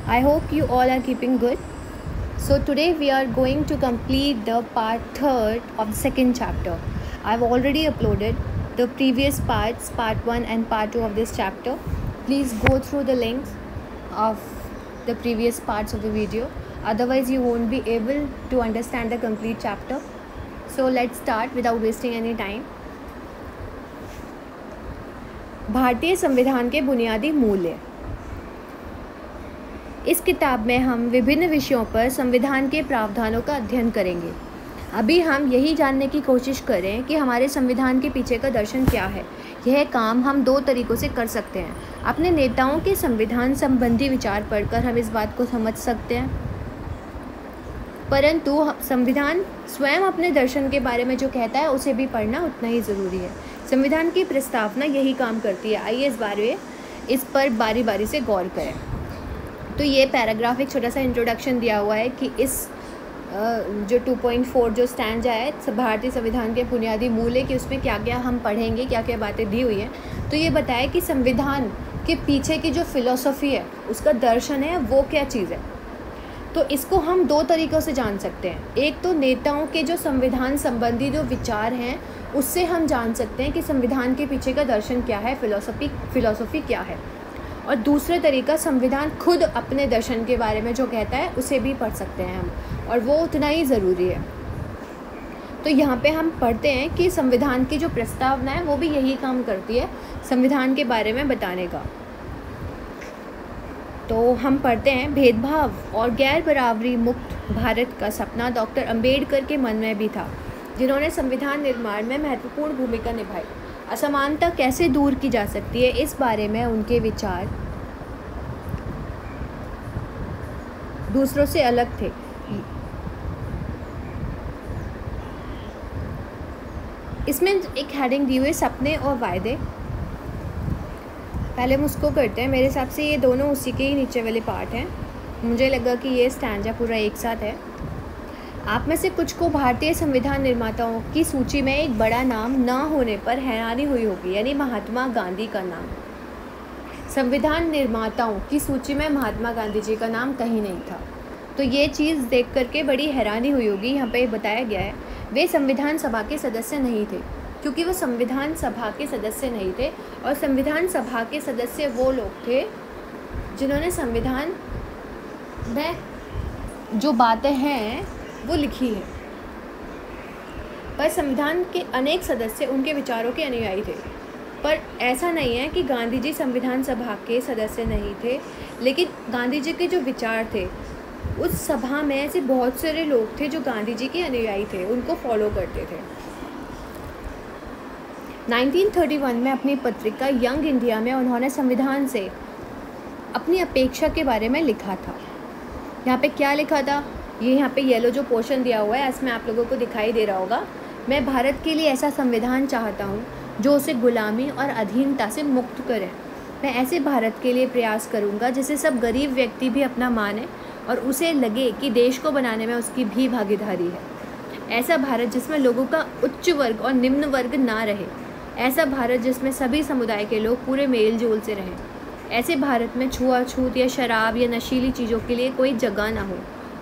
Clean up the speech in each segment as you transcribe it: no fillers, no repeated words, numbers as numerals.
I hope you all are keeping good. So today we are going to complete the part 3rd of the second chapter. I've already uploaded the previous parts, part 1 and part 2 of this chapter. Please go through the links of the previous parts of the video. Otherwise you won't be able to understand the complete chapter. So let's start without wasting any time. भारतीय संविधान के बुनियादी मूल्य। इस किताब में हम विभिन्न विषयों पर संविधान के प्रावधानों का अध्ययन करेंगे। अभी हम यही जानने की कोशिश करें कि हमारे संविधान के पीछे का दर्शन क्या है। यह काम हम दो तरीक़ों से कर सकते हैं। अपने नेताओं के संविधान संबंधी विचार पढ़कर हम इस बात को समझ सकते हैं, परंतु संविधान स्वयं अपने दर्शन के बारे में जो कहता है उसे भी पढ़ना उतना ही ज़रूरी है। संविधान की प्रस्तावना यही काम करती है। आइए इस पर बारी बारी से गौर करें। तो ये पैराग्राफ एक छोटा सा इंट्रोडक्शन दिया हुआ है कि इस जो 2.4 जो स्टैंजा है भारतीय संविधान के बुनियादी मूल्य कि उसमें क्या क्या हम पढ़ेंगे, क्या क्या बातें दी हुई हैं। तो ये बताया कि संविधान के पीछे की जो फिलॉसफी है, उसका दर्शन है, वो क्या चीज़ है। तो इसको हम दो तरीक़ों से जान सकते हैं। एक तो नेताओं के जो संविधान संबंधी जो विचार हैं उससे हम जान सकते हैं कि संविधान के पीछे का दर्शन क्या है, फिलॉसफी क्या है। और दूसरा तरीका संविधान खुद अपने दर्शन के बारे में जो कहता है उसे भी पढ़ सकते हैं हम, और वो उतना ही ज़रूरी है। तो यहाँ पे हम पढ़ते हैं कि संविधान की जो प्रस्तावना है वो भी यही काम करती है, संविधान के बारे में बताने का। तो हम पढ़ते हैं, भेदभाव और गैर बराबरी मुक्त भारत का सपना डॉक्टर अंबेडकर के मन में भी था, जिन्होंने संविधान निर्माण में महत्वपूर्ण भूमिका निभाई। असमानता कैसे दूर की जा सकती है, इस बारे में उनके विचार दूसरों से अलग थे। इसमें एक हेडिंग दी हुई है, सपने और वायदे। पहले हम उसको करते हैं। मेरे हिसाब से ये दोनों उसी के ही नीचे वाले पार्ट हैं। मुझे लगा कि ये स्टैंजा पूरा एक साथ है। आप में से कुछ को भारतीय संविधान निर्माताओं की सूची में एक बड़ा नाम न होने पर हैरानी हुई होगी, यानी महात्मा गांधी का नाम। संविधान निर्माताओं की सूची में महात्मा गांधी जी का नाम कहीं नहीं था। तो ये चीज़ देख करके बड़ी हैरानी हुई होगी। यहाँ पे बताया गया है वे संविधान सभा के सदस्य नहीं थे, क्योंकि वो संविधान सभा के सदस्य नहीं थे। और संविधान सभा के सदस्य वो लोग थे जिन्होंने संविधान में जो बातें हैं वो लिखी है, पर संविधान के अनेक सदस्य उनके विचारों के अनुयायी थे। पर ऐसा नहीं है कि गांधी जी संविधान सभा के सदस्य नहीं थे, लेकिन गांधी जी के जो विचार थे उस सभा में ऐसे बहुत सारे लोग थे जो गांधी जी के अनुयायी थे, उनको फॉलो करते थे। 1931 में अपनी पत्रिका यंग इंडिया में उन्होंने संविधान से अपनी अपेक्षा के बारे में लिखा था। यहाँ पे क्या लिखा था, ये यहाँ पे येलो जो पोर्शन दिया हुआ है इसमें आप लोगों को दिखाई दे रहा होगा। मैं भारत के लिए ऐसा संविधान चाहता हूँ जो उसे गुलामी और अधीनता से मुक्त करे। मैं ऐसे भारत के लिए प्रयास करूँगा जिसे सब गरीब व्यक्ति भी अपना माने और उसे लगे कि देश को बनाने में उसकी भी भागीदारी है। ऐसा भारत जिसमें लोगों का उच्च वर्ग और निम्न वर्ग ना रहे। ऐसा भारत जिसमें सभी समुदाय के लोग पूरे मेल जोल से रहें। ऐसे भारत में छुआछूत या शराब या नशीली चीज़ों के लिए कोई जगह ना हो।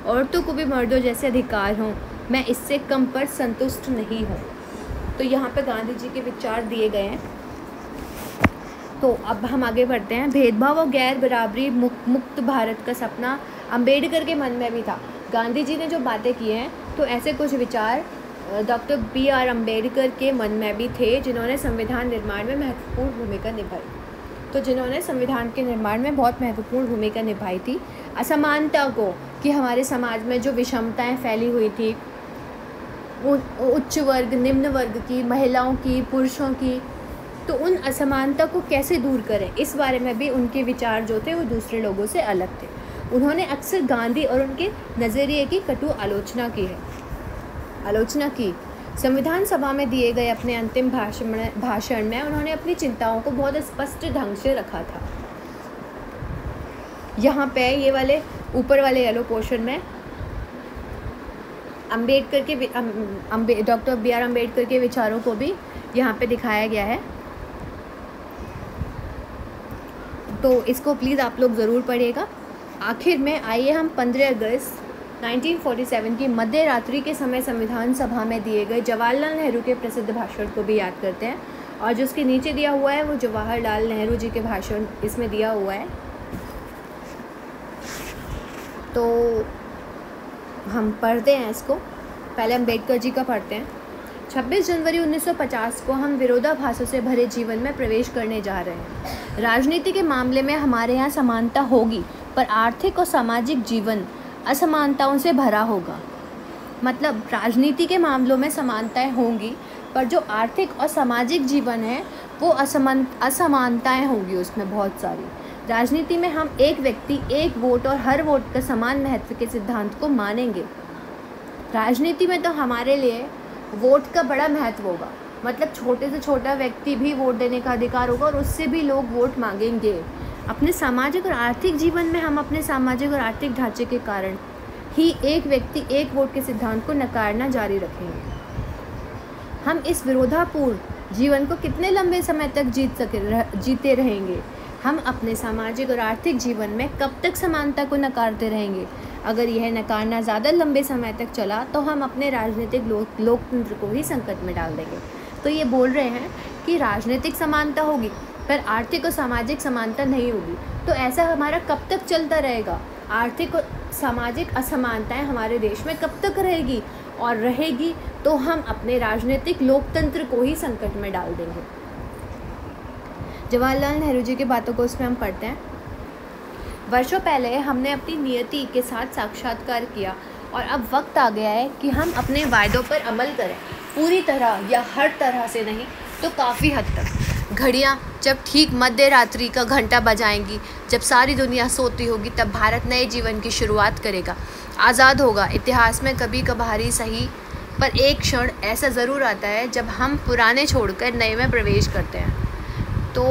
औरतों को भी मर्दों जैसे अधिकार हों। मैं इससे कम पर संतुष्ट नहीं हूँ। तो यहाँ पे गांधी जी के विचार दिए गए हैं। तो अब हम आगे बढ़ते हैं। भेदभाव और गैर बराबरी मुक्त भारत का सपना अंबेडकर के मन में भी था। गांधी जी ने जो बातें की हैं तो ऐसे कुछ विचार डॉक्टर B.R. अम्बेडकर के मन में भी थे, जिन्होंने संविधान निर्माण में महत्वपूर्ण भूमिका निभाई। तो जिन्होंने संविधान के निर्माण में बहुत महत्वपूर्ण भूमिका निभाई थी। असमानता को, कि हमारे समाज में जो विषमताएं फैली हुई थी, उच्च वर्ग, निम्न वर्ग की, महिलाओं की, पुरुषों की, तो उन असमानता को कैसे दूर करें, इस बारे में भी उनके विचार जो थे वो दूसरे लोगों से अलग थे। उन्होंने अक्सर गांधी और उनके नज़रिए की कटु आलोचना की। संविधान सभा में दिए गए अपने अंतिम भाषण में उन्होंने अपनी चिंताओं को बहुत स्पष्ट ढंग से रखा था। यहाँ पे ये वाले ऊपर वाले येलो पोर्शन में अम्बेडकर के डॉक्टर B.R. अम्बेडकर के विचारों को भी यहाँ पे दिखाया गया है। तो इसको प्लीज़ आप लोग ज़रूर पढ़िएगा। आखिर में आइए हम 15 अगस्त 1947 की मध्य रात्रि के समय संविधान सभा में दिए गए जवाहरलाल नेहरू के प्रसिद्ध भाषण को भी याद करते हैं। और जो उसके नीचे दिया हुआ है वो जवाहरलाल नेहरू जी के भाषण इसमें दिया हुआ है। तो हम पढ़ते हैं इसको। पहले अम्बेडकर जी का पढ़ते हैं। 26 जनवरी 1950 को हम विरोधाभासों से भरे जीवन में प्रवेश करने जा रहे हैं। राजनीति के मामले में हमारे यहाँ समानता होगी, पर आर्थिक और सामाजिक जीवन असमानताओं से भरा होगा। मतलब राजनीति के मामलों में समानताएं होंगी, पर जो आर्थिक और सामाजिक जीवन है वो असमानताएं होंगी उसमें बहुत सारी। राजनीति में हम एक व्यक्ति एक वोट और हर वोट का समान महत्व के सिद्धांत को मानेंगे। राजनीति में तो हमारे लिए वोट का बड़ा महत्व होगा। मतलब छोटे से छोटा व्यक्ति भी वोट देने का अधिकार होगा और उससे भी लोग वोट मांगेंगे। अपने सामाजिक और आर्थिक जीवन में हम अपने सामाजिक और आर्थिक ढांचे के कारण ही एक व्यक्ति एक वोट के सिद्धांत को नकारना जारी रखेंगे। हम इस विरोधापूर्ण जीवन को कितने लंबे समय तक जीते रहेंगे? हम अपने सामाजिक और आर्थिक जीवन में कब तक समानता को नकारते रहेंगे? अगर यह नकारना ज़्यादा लंबे समय तक चला तो हम अपने राजनीतिक लोकतंत्र को ही संकट में डाल देंगे। तो ये बोल रहे हैं कि राजनीतिक समानता होगी पर आर्थिक और सामाजिक समानता नहीं होगी। तो ऐसा हमारा कब तक चलता रहेगा? आर्थिक और सामाजिक असमानताएं हमारे देश में कब तक रहेगी? और रहेगी तो हम अपने राजनीतिक लोकतंत्र को ही संकट में डाल देंगे। जवाहरलाल नेहरू जी की बातों को उसमें हम पढ़ते हैं। वर्षों पहले हमने अपनी नियति के साथ साक्षात्कार किया और अब वक्त आ गया है कि हम अपने वायदों पर अमल करें। पूरी तरह या हर तरह से नहीं तो काफ़ी हद तक। घड़ियाँ जब ठीक मध्य रात्रि का घंटा बजाएंगी, जब सारी दुनिया सोती होगी, तब भारत नए जीवन की शुरुआत करेगा, आज़ाद होगा। इतिहास में कभी कभार ही सही पर एक क्षण ऐसा ज़रूर आता है जब हम पुराने छोड़कर नए में प्रवेश करते हैं। तो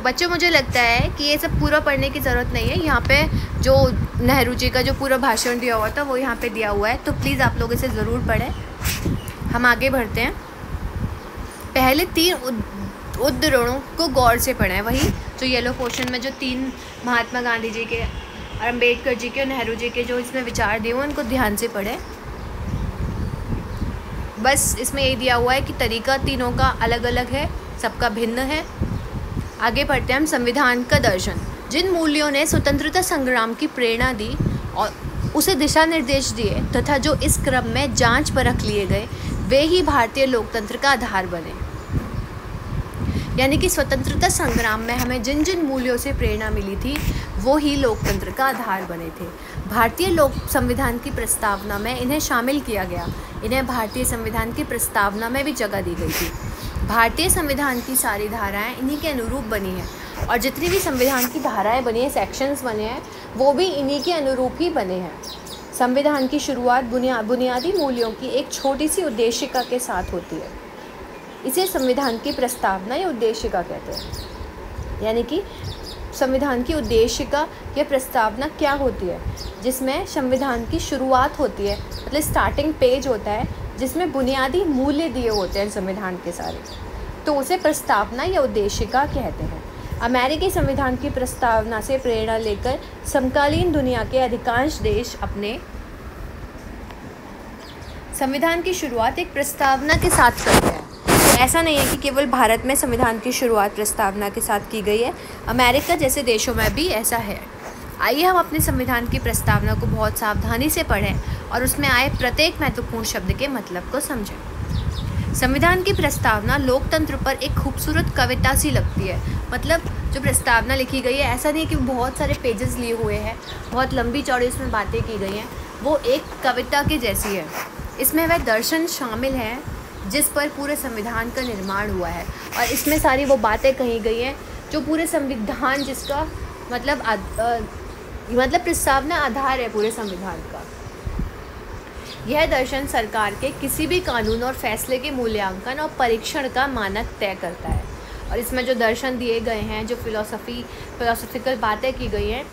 बच्चों, मुझे लगता है कि ये सब पूरा पढ़ने की ज़रूरत नहीं है। यहाँ पे जो नेहरू जी का जो पूरा भाषण दिया हुआ था वो यहाँ पे दिया हुआ है, तो प्लीज़ आप लोग इसे ज़रूर पढ़ें। हम आगे बढ़ते हैं। पहले 3 उद्धरणों को गौर से पढ़ें। वही जो येलो पोर्शन में जो 3 महात्मा गांधी जी के और अम्बेडकर जी के और नेहरू जी के जो इसमें विचार दिए हुए उनको ध्यान से पढ़ें। बस इसमें ये दिया हुआ है कि तरीका तीनों का अलग अलग है, सबका भिन्न है। आगे बढ़ते हैं हम। संविधान का दर्शन। जिन मूल्यों ने स्वतंत्रता संग्राम की प्रेरणा दी और उसे दिशा निर्देश दिए तथा जो इस क्रम में जांच परख लिए गए, वे ही भारतीय लोकतंत्र का आधार बने। यानी कि स्वतंत्रता संग्राम में हमें जिन जिन मूल्यों से प्रेरणा मिली थी वो ही लोकतंत्र का आधार बने थे। भारतीय लोक संविधान की प्रस्तावना में इन्हें शामिल किया गया। इन्हें भारतीय संविधान की प्रस्तावना में भी जगह दी गई थी। भारतीय संविधान की सारी धाराएं इन्हीं के अनुरूप बनी हैं और जितनी भी संविधान की धाराएं बनी हैं, सेक्शंस बने हैं, वो भी इन्हीं के अनुरूप ही बने हैं। संविधान की शुरुआत बुनियादी मूल्यों की एक छोटी सी उद्देशिका के साथ होती है। इसे संविधान की प्रस्तावना या उद्देशिका कहते हैं। यानी कि संविधान की उद्देशिका या प्रस्तावना क्या होती है? जिसमें संविधान की शुरुआत होती है, मतलब स्टार्टिंग पेज होता है जिसमें बुनियादी मूल्य दिए होते हैं संविधान के सारे, तो उसे प्रस्तावना या उद्देशिका कहते हैं। अमेरिकी संविधान की प्रस्तावना से प्रेरणा लेकर समकालीन दुनिया के अधिकांश देश अपने संविधान की शुरुआत एक प्रस्तावना के साथ करते हैं। ऐसा नहीं है कि केवल भारत में संविधान की शुरुआत प्रस्तावना के साथ की गई है, अमेरिका जैसे देशों में भी ऐसा है। आइए हम अपने संविधान की प्रस्तावना को बहुत सावधानी से पढ़ें और उसमें आए प्रत्येक महत्वपूर्ण शब्द के मतलब को समझें। संविधान की प्रस्तावना लोकतंत्र पर एक खूबसूरत कविता सी लगती है। मतलब जो प्रस्तावना लिखी गई है, ऐसा नहीं कि बहुत सारे पेजेस लिए हुए हैं, बहुत लंबी चौड़ी उसमें बातें की गई हैं, वो एक कविता के जैसी है। इसमें वह दर्शन शामिल है जिस पर पूरे संविधान का निर्माण हुआ है और इसमें सारी वो बातें कही गई हैं जो पूरे संविधान जिसका मतलब प्रस्तावना आधार है पूरे संविधान का। यह दर्शन सरकार के किसी भी कानून और फैसले के मूल्यांकन और परीक्षण का मानक तय करता है। और इसमें जो दर्शन दिए गए हैं, जो फिलोसॉफिकल बातें की गई हैं,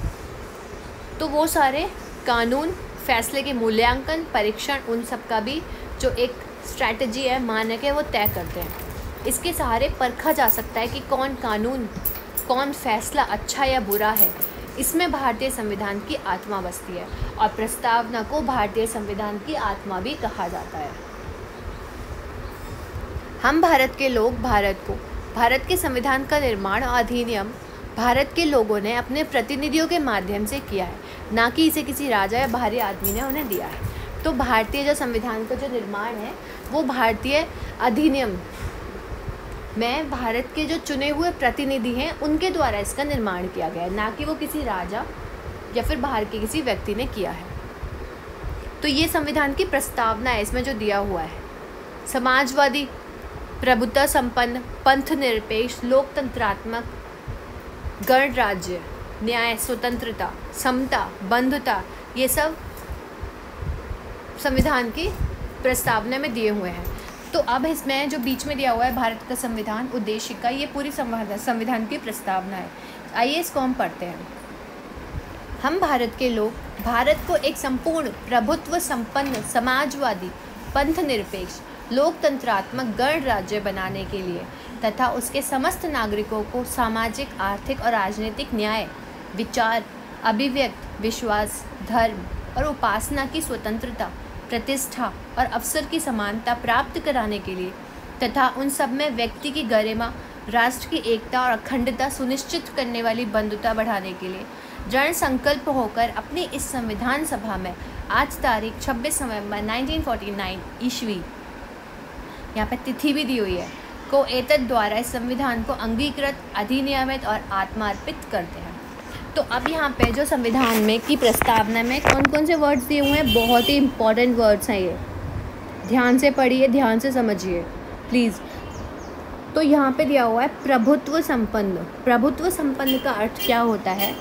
तो वो सारे कानून, फैसले के मूल्यांकन, परीक्षण, उन सब का भी जो एक स्ट्रैटेजी है, मानक है, वो तय करते हैं। इसके सहारे परखा जा सकता है कि कौन कानून, कौन फैसला अच्छा या बुरा है। इसमें भारतीय संविधान की आत्मा बसती है और प्रस्तावना को भारतीय संविधान की आत्मा भी कहा जाता है। हम भारत के लोग भारत के संविधान का निर्माण और अधिनियम भारत के लोगों ने अपने प्रतिनिधियों के माध्यम से किया है, ना कि इसे किसी राजा या बाहरी आदमी ने उन्हें दिया है। तो भारतीय जो संविधान का जो निर्माण है वो भारतीय अधिनियम में भारत के जो चुने हुए प्रतिनिधि हैं उनके द्वारा इसका निर्माण किया गया है, ना कि वो किसी राजा या फिर बाहर के किसी व्यक्ति ने किया है। तो ये संविधान की प्रस्तावना है, इसमें जो दिया हुआ है समाजवादी, प्रभुत्व संपन्न, पंथ निरपेक्ष, लोकतंत्रात्मक, गणराज्य, न्याय, स्वतंत्रता, समता, बंधुता, ये सब संविधान की प्रस्तावना में दिए हुए हैं। तो अब इसमें जो बीच में दिया हुआ है भारत का संविधान उद्देशिका, ये पूरी संविधान की प्रस्तावना है। आइए इसको हम पढ़ते हैं। हम भारत के लोग भारत को एक संपूर्ण प्रभुत्व संपन्न, समाजवादी, पंथ निरपेक्ष, लोकतंत्रात्मक गणराज्य बनाने के लिए तथा उसके समस्त नागरिकों को सामाजिक, आर्थिक और राजनीतिक न्याय, विचार, अभिव्यक्त, विश्वास, धर्म और उपासना की स्वतंत्रता, प्रतिष्ठा और अवसर की समानता प्राप्त कराने के लिए तथा उन सब में व्यक्ति की गरिमा, राष्ट्र की एकता और अखंडता सुनिश्चित करने वाली बंधुता बढ़ाने के लिए दृढ़ संकल्प होकर अपनी इस संविधान सभा में आज तारीख 26 नवंबर 1949 ईस्वी, यहाँ पे तिथि भी दी हुई है, को एतद द्वारा इस संविधान को अंगीकृत, अधिनियमित और आत्मार्पित करते हैं। तो अब यहाँ पे जो संविधान में की प्रस्तावना में कौन कौन से वर्ड्स दिए हुए हैं, बहुत ही इम्पॉर्टेंट वर्ड्स हैं ये, ध्यान से पढ़िए, ध्यान से समझिए प्लीज़। तो यहाँ पे दिया हुआ है प्रभुत्व संपन्न। प्रभुत्व संपन्न का अर्थ क्या होता है?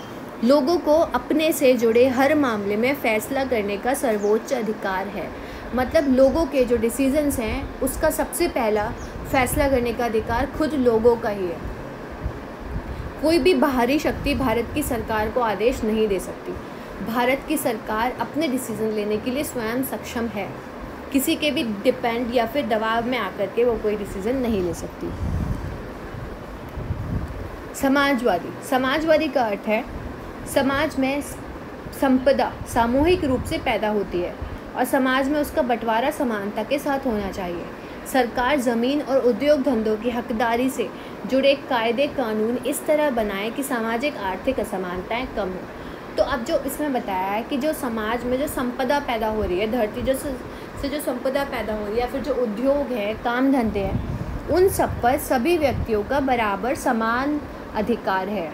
लोगों को अपने से जुड़े हर मामले में फैसला करने का सर्वोच्च अधिकार है। मतलब लोगों के जो डिसीजंस हैं उसका सबसे पहला फैसला करने का अधिकार खुद लोगों का ही है। कोई भी बाहरी शक्ति भारत की सरकार को आदेश नहीं दे सकती। भारत की सरकार अपने डिसीजन लेने के लिए स्वयं सक्षम है। किसी के भी डिपेंड या फिर दबाव में आकर के वो कोई डिसीजन नहीं ले सकती। समाजवादी। समाजवादी का अर्थ है समाज में संपदा सामूहिक रूप से पैदा होती है और समाज में उसका बंटवारा समानता के साथ होना चाहिए। सरकार ज़मीन और उद्योग धंधों की हकदारी से जुड़े कायदे कानून इस तरह बनाए कि सामाजिक आर्थिक असमानताएं कम हो। तो अब जो इसमें बताया है कि जो समाज में जो संपदा पैदा हो रही है, धरती से जो संपदा पैदा हो रही है या फिर जो उद्योग है, काम धंधे हैं, उन सब पर सभी व्यक्तियों का बराबर समान अधिकार है।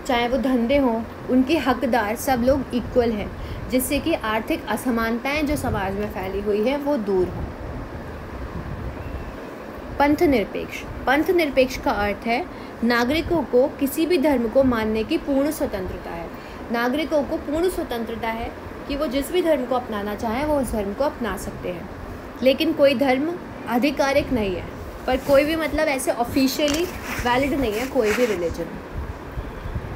चाहे वो धंधे हों, उनके हकदार सब लोग इक्वल हैं, जिससे कि आर्थिक असमानताएं जो समाज में फैली हुई है वो दूर हों। पंथ निरपेक्ष। पंथ निरपेक्ष का अर्थ है नागरिकों को किसी भी धर्म को मानने की पूर्ण स्वतंत्रता है। नागरिकों को पूर्ण स्वतंत्रता है कि वो जिस भी धर्म को अपनाना चाहें वो उस धर्म को अपना सकते हैं, लेकिन कोई धर्म आधिकारिक नहीं है, पर कोई भी मतलब ऐसे ऑफिशियली वैलिड नहीं है कोई भी रिलीजन।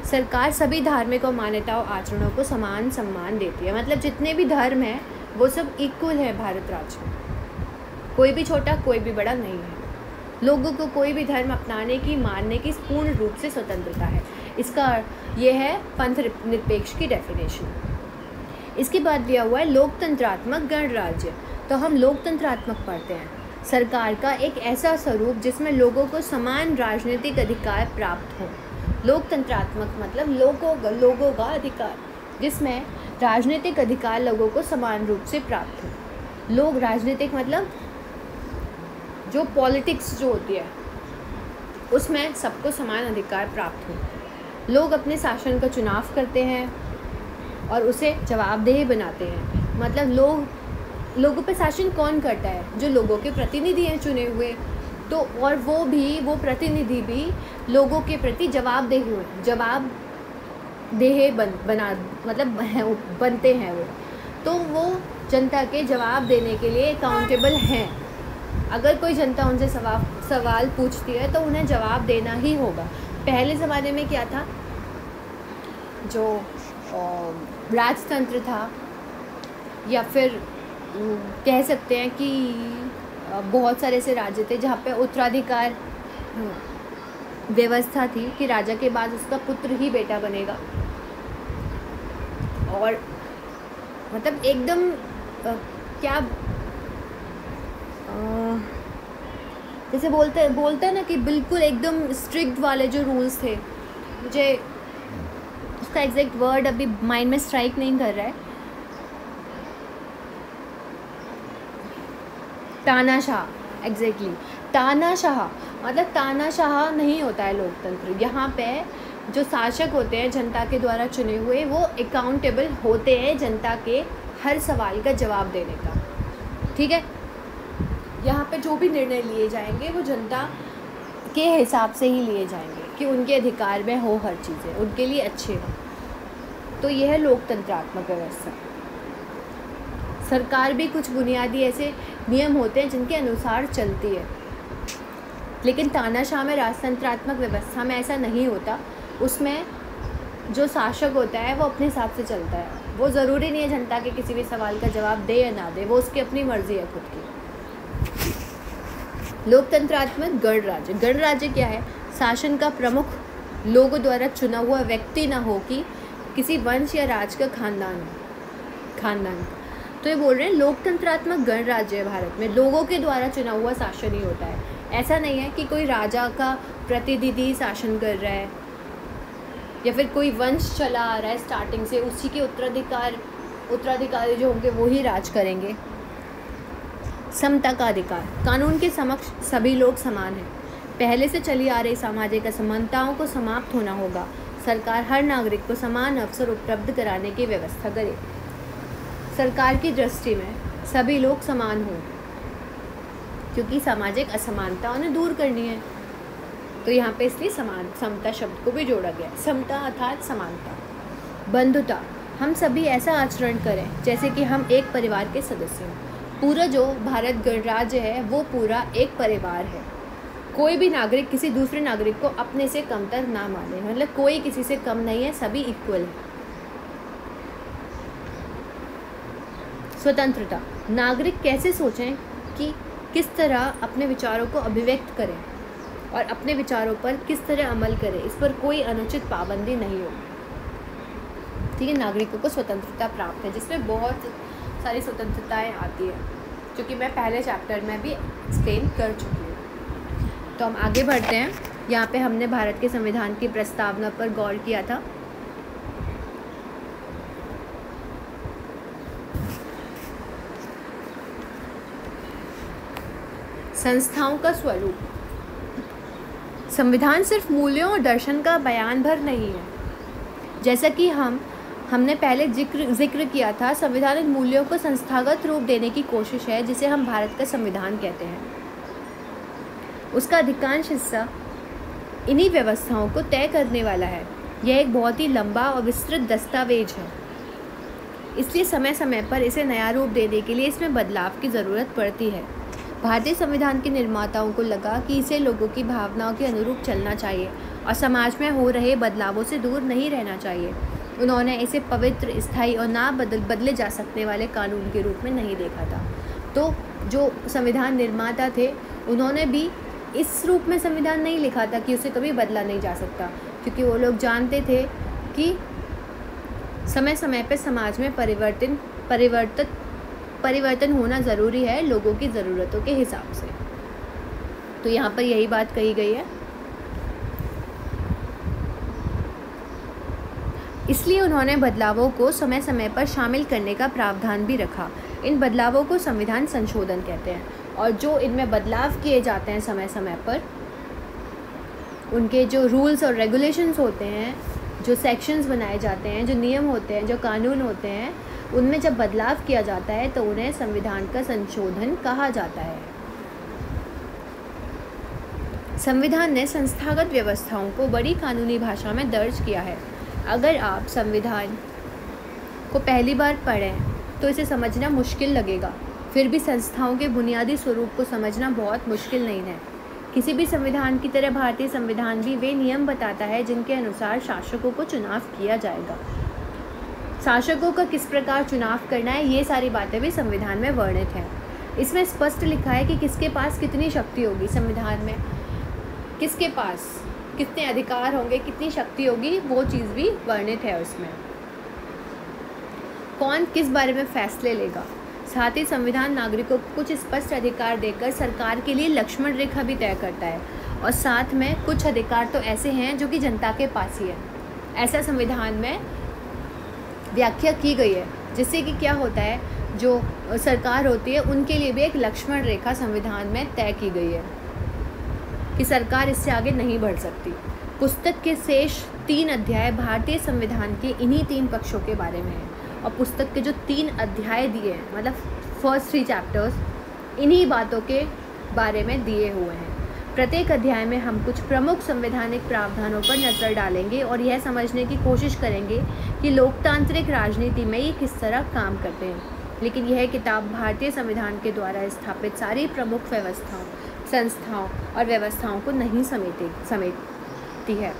सरकार सभी धार्मिक और मान्यताओं आचरणों को समान सम्मान देती है। मतलब जितने भी धर्म हैं वो सब इक्वल है भारत राज्य में, कोई भी छोटा कोई भी बड़ा नहीं है। लोगों को कोई भी धर्म अपनाने की, मानने की पूर्ण रूप से स्वतंत्रता है। इसका ये है पंथ निरपेक्ष की डेफिनेशन। इसके बाद दिया हुआ है लोकतंत्रात्मक गणराज्य। तो हम लोकतंत्रात्मक पढ़ते हैं, सरकार का एक ऐसा स्वरूप जिसमें लोगों को समान राजनीतिक अधिकार प्राप्त हो। लोकतंत्रात्मक मतलब लोगों का अधिकार, जिसमें राजनीतिक अधिकार लोगों को समान रूप से प्राप्त हो। लोग राजनीतिक मतलब जो पॉलिटिक्स जो होती है उसमें सबको समान अधिकार प्राप्त हो। लोग अपने शासन का चुनाव करते हैं और उसे जवाबदेह बनाते हैं। मतलब लोगों पे शासन कौन करता है? जो लोगों के प्रतिनिधि हैं चुने हुए। तो और वो प्रतिनिधि भी लोगों के प्रति जवाबदेह बनते हैं वो। तो वो जनता के जवाब देने के लिए अकाउंटेबल हैं। अगर कोई जनता उनसे सवाल पूछती है तो उन्हें जवाब देना ही होगा। पहले ज़माने में क्या था, जो राजतंत्र था या फिर कह सकते हैं कि बहुत सारे ऐसे राज्य थे जहाँ पे उत्तराधिकार व्यवस्था थी कि राजा के बाद उसका पुत्र ही बेटा बनेगा, और मतलब एकदम क्या जैसे बोलते हैं ना कि बिल्कुल एकदम स्ट्रिक्ट वाले जो रूल्स थे, मुझे उसका एग्जैक्ट वर्ड अभी माइंड में स्ट्राइक नहीं कर रहा है, तानाशाह, एग्जैक्टली तानाशाह, मतलब तानाशाह नहीं होता है लोकतंत्र। यहाँ पे जो शासक होते हैं जनता के द्वारा चुने हुए, वो अकाउंटेबल होते हैं जनता के हर सवाल का जवाब देने का, ठीक है। यहाँ पे जो भी निर्णय लिए जाएंगे वो जनता के हिसाब से ही लिए जाएंगे कि उनके अधिकार में हो हर चीज़ें, उनके लिए अच्छे हो। तो यह है लोकतंत्रात्मक व्यवस्था। सरकार भी कुछ बुनियादी ऐसे नियम होते हैं जिनके अनुसार चलती है, लेकिन तानाशाह में, राजतंत्रात्मक व्यवस्था में ऐसा नहीं होता। उसमें जो शासक होता है वो अपने हिसाब से चलता है, वो ज़रूरी नहीं है जनता के किसी भी सवाल का जवाब दे या ना दे, वो उसकी अपनी मर्जी है खुद की। लोकतंत्रात्मक गणराज्य, गणराज्य क्या है? शासन का प्रमुख लोगों द्वारा चुना हुआ व्यक्ति ना हो कि किसी वंश या राज का खानदान। तो ये बोल रहे हैं लोकतंत्रात्मक गणराज्य है भारत में, लोगों के द्वारा चुना हुआ शासन ही होता है। ऐसा नहीं है कि कोई राजा का प्रतिनिधि शासन कर रहा है या फिर कोई वंश चला आ रहा है स्टार्टिंग से, उसी के उत्तराधिकारी जो होंगे वो ही राज करेंगे। समता का अधिकार, कानून के समक्ष सभी लोग समान हैं। पहले से चली आ रही सामाजिक असमानताओं को समाप्त होना होगा। सरकार हर नागरिक को समान अवसर उपलब्ध कराने की व्यवस्था करे। सरकार की दृष्टि में सभी लोग समान हों, क्योंकि सामाजिक असमानता उन्हें दूर करनी है। तो यहाँ पे इसलिए समता शब्द को भी जोड़ा गया। समता अर्थात समानता। बंधुता, हम सभी ऐसा आचरण करें जैसे कि हम एक परिवार के सदस्य हों। पूरा जो भारत गणराज्य है वो पूरा एक परिवार है। कोई भी नागरिक किसी दूसरे नागरिक को अपने से कमतर ना माने, मतलब कोई किसी से कम नहीं है, सभी इक्वल है। स्वतंत्रता, नागरिक कैसे सोचें कि किस तरह अपने विचारों को अभिव्यक्त करें और अपने विचारों पर किस तरह अमल करें, इस पर कोई अनुचित पाबंदी नहीं हो। ठीक है, नागरिकों को स्वतंत्रता प्राप्त है, जिसमें बहुत सारी स्वतंत्रताएं आती है, जो कि मैं पहले चैप्टर में भी एक्सप्लेन कर चुकी हूँ। तो हम आगे बढ़ते हैं। यहाँ पे हमने भारत के संविधान की प्रस्तावना पर गौर किया था। संस्थाओं का स्वरूप, संविधान सिर्फ मूल्यों और दर्शन का बयान भर नहीं है। जैसा कि हमने पहले जिक्र किया था, संविधान इन मूल्यों को संस्थागत रूप देने की कोशिश है, जिसे हम भारत का संविधान कहते हैं। उसका अधिकांश हिस्सा इन्हीं व्यवस्थाओं को तय करने वाला है। यह एक बहुत ही लंबा और विस्तृत दस्तावेज है, इसलिए समय समय पर इसे नया रूप देने के लिए इसमें बदलाव की ज़रूरत पड़ती है। भारतीय संविधान के निर्माताओं को लगा कि इसे लोगों की भावनाओं के अनुरूप चलना चाहिए और समाज में हो रहे बदलावों से दूर नहीं रहना चाहिए। उन्होंने इसे पवित्र, स्थायी और ना बदले जा सकने वाले कानून के रूप में नहीं देखा था। तो जो संविधान निर्माता थे, उन्होंने भी इस रूप में संविधान नहीं लिखा था कि उसे कभी बदला नहीं जा सकता, क्योंकि वो लोग जानते थे कि समय समय पर समाज में परिवर्तन होना ज़रूरी है लोगों की ज़रूरतों के हिसाब से। तो यहाँ पर यही बात कही गई है। इसलिए उन्होंने बदलावों को समय समय पर शामिल करने का प्रावधान भी रखा। इन बदलावों को संविधान संशोधन कहते हैं, और जो इनमें बदलाव किए जाते हैं समय समय पर, उनके जो रूल्स और रेगुलेशंस होते हैं, जो सेक्शंस बनाए जाते हैं, जो नियम होते हैं, जो कानून होते हैं, उनमें जब बदलाव किया जाता है तो उन्हें संविधान का संशोधन कहा जाता है। संविधान ने संस्थागत व्यवस्थाओं को बड़ी कानूनी भाषा में दर्ज किया है। अगर आप संविधान को पहली बार पढ़ें तो इसे समझना मुश्किल लगेगा, फिर भी संस्थाओं के बुनियादी स्वरूप को समझना बहुत मुश्किल नहीं है। किसी भी संविधान की तरह भारतीय संविधान भी वे नियम बताता है जिनके अनुसार शासकों को चुनाव किया जाएगा। शासकों का किस प्रकार चुनाव करना है, ये सारी बातें भी संविधान में वर्णित हैं। इसमें स्पष्ट लिखा है कि किसके पास कितनी शक्ति होगी, संविधान में किसके पास कितने अधिकार होंगे, कितनी शक्ति होगी, वो चीज़ भी वर्णित है उसमें। कौन किस बारे में फैसले लेगा। साथ ही संविधान नागरिकों को कुछ स्पष्ट अधिकार देकर सरकार के लिए लक्ष्मण रेखा भी तय करता है, और साथ में कुछ अधिकार तो ऐसे हैं जो कि जनता के पास ही है। ऐसा संविधान में व्याख्या की गई है, जिससे कि क्या होता है, जो सरकार होती है उनके लिए भी एक लक्ष्मण रेखा संविधान में तय की गई है कि सरकार इससे आगे नहीं बढ़ सकती। पुस्तक के शेष 3 अध्याय भारतीय संविधान के इन्हीं 3 पक्षों के बारे में है, और पुस्तक के जो 3 अध्याय दिए हैं, मतलब फर्स्ट 3 चैप्टर्स इन्हीं बातों के बारे में दिए हुए हैं। प्रत्येक अध्याय में हम कुछ प्रमुख संवैधानिक प्रावधानों पर नज़र डालेंगे और यह समझने की कोशिश करेंगे कि लोकतांत्रिक राजनीति में ये किस तरह काम करते हैं। लेकिन यह किताब भारतीय संविधान के द्वारा स्थापित सारी प्रमुख व्यवस्थाओं, संस्थाओं और व्यवस्थाओं को नहीं समेटती है।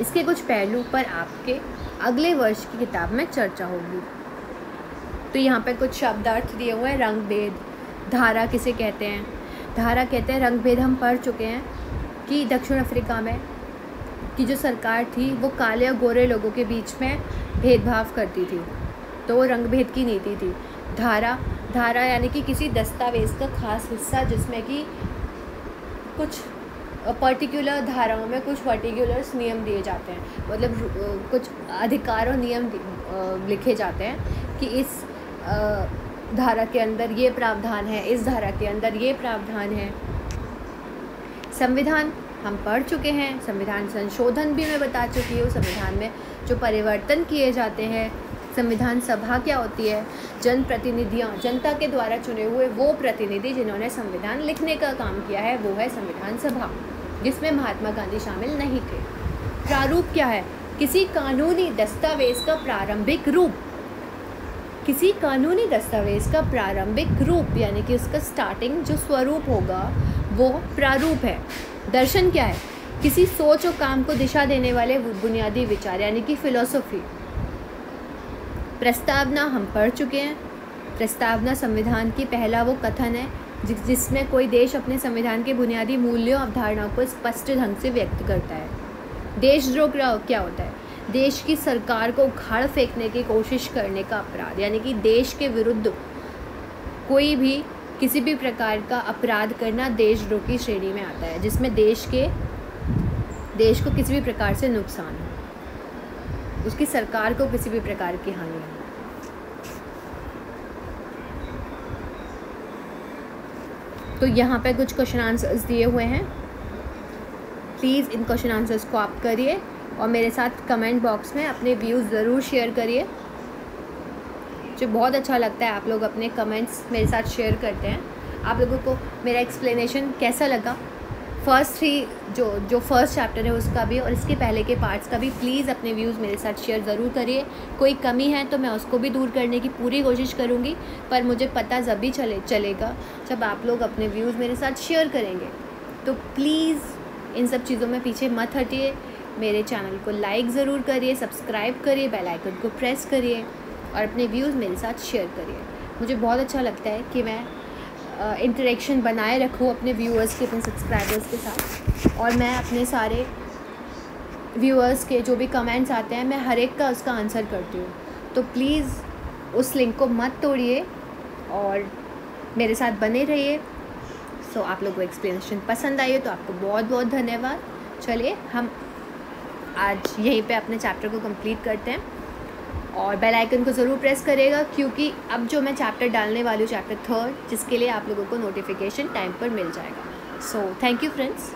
इसके कुछ पहलू पर आपके अगले वर्ष की किताब में चर्चा होगी। तो यहाँ पे कुछ शब्दार्थ दिए हुए हैं। रंग भेद, धारा किसे कहते हैं, धारा कहते हैं रंग भेद। हम पढ़ चुके हैं कि दक्षिण अफ्रीका में की जो सरकार थी वो काले और गोरे लोगों के बीच में भेदभाव करती थी, तो वो रंग भेद की नीति थी। धारा, धारा यानी कि किसी दस्तावेज़ का खास हिस्सा जिसमें कि कुछ पर्टिकुलर धाराओं में कुछ पर्टिकुलर्स नियम दिए जाते हैं, मतलब कुछ अधिकार और नियम लिखे जाते हैं कि इस धारा के अंदर ये प्रावधान है, इस धारा के अंदर ये प्रावधान है। संविधान हम पढ़ चुके हैं, संविधान संशोधन भी मैं बता चुकी हूँ। संविधान में जो परिवर्तन किए जाते हैं, संविधान सभा क्या होती है, जनप्रतिनिधियाँ, जनता के द्वारा चुने हुए वो प्रतिनिधि जिन्होंने संविधान लिखने का काम किया है, वो है संविधान सभा, जिसमें महात्मा गांधी शामिल नहीं थे। प्रारूप क्या है, किसी कानूनी दस्तावेज का प्रारंभिक रूप, किसी कानूनी दस्तावेज का प्रारंभिक रूप यानी कि उसका स्टार्टिंग जो स्वरूप होगा वो प्रारूप है। दर्शन क्या है, किसी सोच और काम को दिशा देने वाले बुनियादी विचार यानी कि फिलॉसफी। प्रस्तावना हम पढ़ चुके हैं। प्रस्तावना संविधान की पहला वो कथन है जिसमें कोई देश अपने संविधान के बुनियादी मूल्यों अवधारणाओं को स्पष्ट ढंग से व्यक्त करता है। देशद्रोह क्या होता है, देश की सरकार को उखाड़ फेंकने की कोशिश करने का अपराध, यानी कि देश के विरुद्ध कोई भी किसी भी प्रकार का अपराध करना देशद्रोह की श्रेणी में आता है, जिसमें देश को किसी भी प्रकार से नुकसान हो, उसकी सरकार को किसी भी प्रकार की हानि हो। तो यहाँ पे कुछ क्वेश्चन आंसर्स दिए हुए हैं, प्लीज़ इन क्वेश्चन आंसर्स को आप करिए और मेरे साथ कमेंट बॉक्स में अपने व्यूज़ ज़रूर शेयर करिए। मुझे बहुत अच्छा लगता है आप लोग अपने कमेंट्स मेरे साथ शेयर करते हैं। आप लोगों को मेरा एक्सप्लेनेशन कैसा लगा, फर्स्ट 3 जो फर्स्ट चैप्टर है उसका भी और इसके पहले के पार्ट्स का भी, प्लीज़ अपने व्यूज़ मेरे साथ शेयर ज़रूर करिए। कोई कमी है तो मैं उसको भी दूर करने की पूरी कोशिश करूँगी, पर मुझे पता जब भी चलेगा जब आप लोग अपने व्यूज़ मेरे साथ शेयर करेंगे। तो प्लीज़ इन सब चीज़ों में पीछे मत हटिए, मेरे चैनल को लाइक ज़रूर करिए, सब्सक्राइब करिए, बेल आइकन को प्रेस करिए और अपने व्यूज़ मेरे साथ शेयर करिए। मुझे बहुत अच्छा लगता है कि मैं इंटरेक्शन बनाए रखूँ अपने व्यूअर्स के, अपने सब्सक्राइबर्स के साथ, और मैं अपने सारे व्यूअर्स के जो भी कमेंट्स आते हैं मैं हर एक का उसका आंसर करती हूँ। तो प्लीज़ उस लिंक को मत तोड़िए और मेरे साथ बने रहिए। सो आप लोगों को एक्सप्लेनेशन पसंद आई हो तो आपको बहुत बहुत धन्यवाद। चलिए हम आज यहीं पे अपने चैप्टर को कंप्लीट करते हैं और बेल आइकन को ज़रूर प्रेस करेगा, क्योंकि अब जो मैं चैप्टर डालने वाली हूँ, चैप्टर 3, जिसके लिए आप लोगों को नोटिफिकेशन टाइम पर मिल जाएगा। So thank you friends.